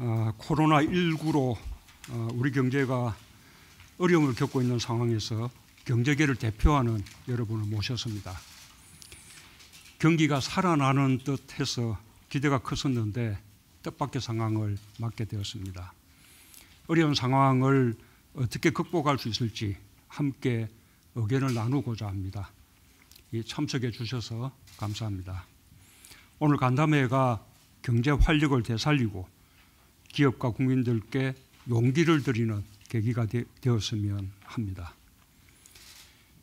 코로나19로 우리 경제가 어려움을 겪고 있는 상황에서 경제계를 대표하는 여러분을 모셨습니다. 경기가 살아나는 듯해서 기대가 컸었는데 뜻밖의 상황을 맞게 되었습니다. 어려운 상황을 어떻게 극복할 수 있을지 함께 의견을 나누고자 합니다. 참석해 주셔서 감사합니다. 오늘 간담회가 경제 활력을 되살리고 기업과 국민들께 용기를 드리는 계기가 되었으면 합니다.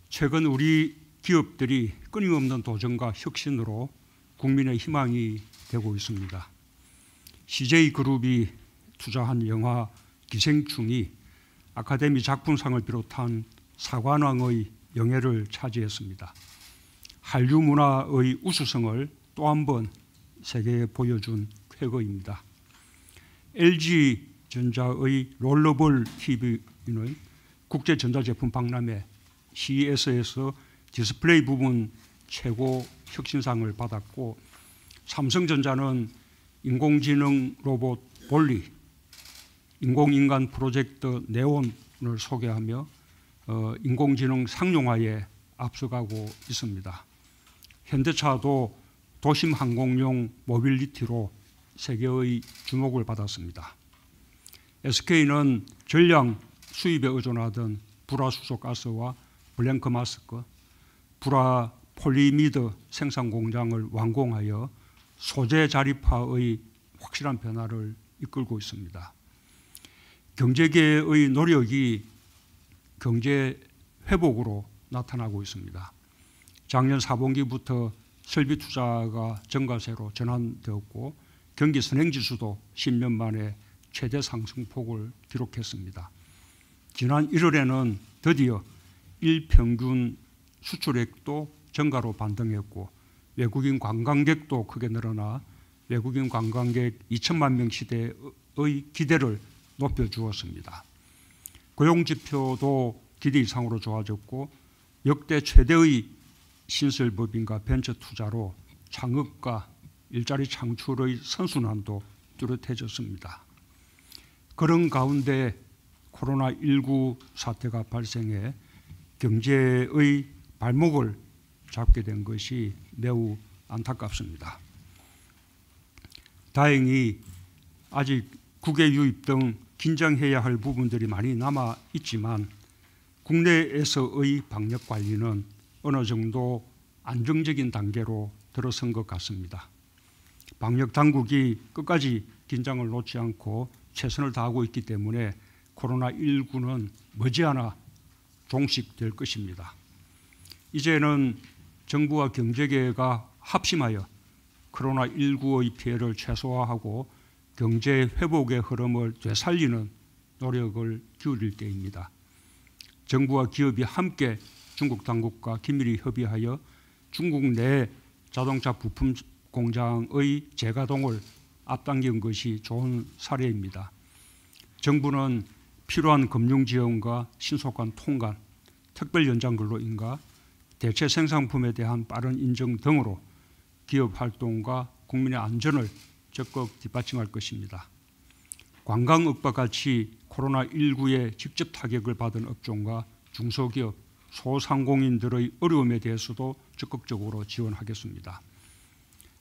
최근 우리 기업들이 끊임없는 도전과 혁신으로 국민의 희망이 되고 있습니다. CJ그룹이 투자한 영화 기생충이 아카데미 작품상을 비롯한 사관왕의 영예를 차지했습니다. 한류 문화의 우수성을 또 한 번 세계에 보여준 쾌거입니다. LG전자의 롤러볼 TV는 국제전자제품 박람회 CES에서 디스플레이 부분 최고 혁신상을 받았고, 삼성전자는 인공지능 로봇 볼리, 인공인간 프로젝트 네온을 소개하며 인공지능 상용화에 앞서가고 있습니다. 현대차도 도심 항공용 모빌리티로 세계의 주목을 받았습니다. SK는 전량 수입에 의존하던 불화수소 가스와 블랭크 마스크, 불화 폴리미드 생산 공장을 완공하여 소재 자립화의 확실한 변화를 이끌고 있습니다. 경제계의 노력이 경제 회복으로 나타나고 있습니다. 작년 4분기부터 설비 투자가 증가세로 전환되었고, 경기 선행지수도 10년 만에 최대 상승폭을 기록했습니다. 지난 1월에는 드디어 일평균 수출액도 증가로 반등했고, 외국인 관광객도 크게 늘어나 외국인 관광객 2천만 명 시대의 기대를 높여주었습니다. 고용지표도 기대 이상으로 좋아졌고, 역대 최대의 신설법인과 벤처 투자로 창업과 일자리 창출의 선순환도 뚜렷해졌습니다. 그런 가운데 코로나19 사태가 발생해 경제의 발목을 잡게 된 것이 매우 안타깝습니다. 다행히 아직 국외 유입 등 긴장해야 할 부분들이 많이 남아 있지만 국내에서의 방역 관리는 어느 정도 안정적인 단계로 들어선 것 같습니다. 방역 당국이 끝까지 긴장을 놓지 않고 최선을 다하고 있기 때문에 코로나19는 머지않아 종식될 것입니다. 이제는 정부와 경제계가 합심하여 코로나19의 피해를 최소화하고 경제 회복의 흐름을 되살리는 노력을 기울일 때입니다. 정부와 기업이 함께 중국 당국과 긴밀히 협의하여 중국 내 자동차 부품 공장의 재가동을 앞당긴 것이 좋은 사례입니다. 정부는 필요한 금융 지원과 신속한 통관, 특별 연장 근로인가, 대체 생산품에 대한 빠른 인정 등으로 기업 활동과 국민의 안전을 적극 뒷받침할 것입니다. 관광업과 같이 코로나19에 직접 타격을 받은 업종과 중소기업, 소상공인들의 어려움에 대해서도 적극적으로 지원하겠습니다.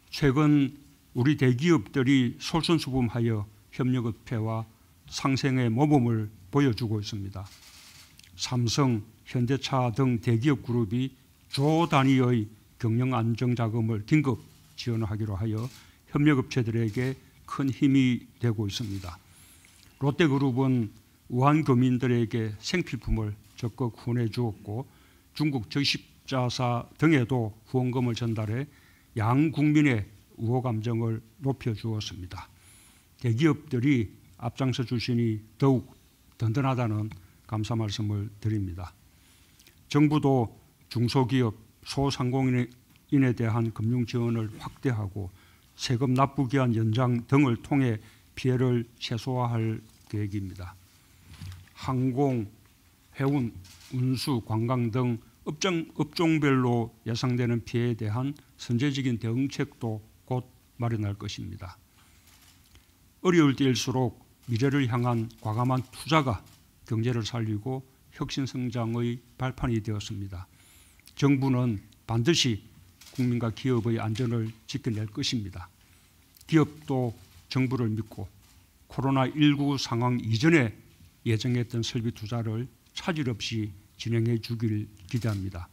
최근 우리 대기업들이 솔선수범하여 협력업체와 상생의 모범을 보여주고 있습니다. 삼성, 현대차 등 대기업 그룹이 조 단위의 경영 안정 자금을 긴급 지원하기로 하여 협력업체들에게 큰 힘이 되고 있습니다. 롯데그룹은 우한 교민들에게 생필품을 적극 후원해 주었고, 중국 적십자사 등에도 후원금을 전달해 양 국민의 우호 감정을 높여 주었습니다. 대기업들이 앞장서 주시니 더욱 든든하다는 감사 말씀을 드립니다. 정부도 중소기업, 소상공인에 대한 금융 지원을 확대하고 세금 납부 기한 연장 등을 통해 피해를 최소화할 계획입니다. 항공, 해운, 운수, 관광 등 업종별로 예상되는 피해에 대한 선제적인 대응책도 곧 마련할 것입니다. 어려울 때일수록 미래를 향한 과감한 투자가 경제를 살리고 혁신 성장의 발판이 되었습니다. 정부는 반드시 국민과 기업의 안전을 지켜낼 것입니다. 기업도 정부를 믿고 코로나19 상황 이전에 예정했던 설비 투자를 차질 없이 진행해 주길 기대합니다.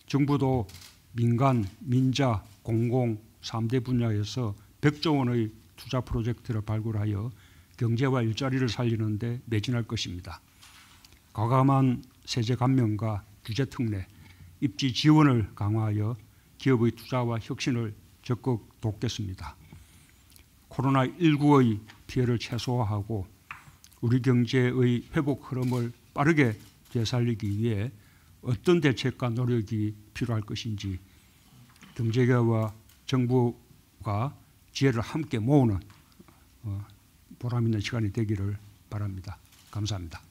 정부도 민간, 민자, 공공 3대 분야에서 100조 원의 투자 프로젝트를 발굴하여 경제와 일자리를 살리는 데 매진할 것입니다. 과감한 세제 감면과 규제 특례, 입지 지원을 강화하여 기업의 투자와 혁신을 적극 돕겠습니다. 코로나19의 피해를 최소화하고 우리 경제의 회복 흐름을 빠르게 되살리기 위해 어떤 대책과 노력이 필요할 것인지 경제계와 정부가 지혜를 함께 모으는 보람 있는 시간이 되기를 바랍니다. 감사합니다.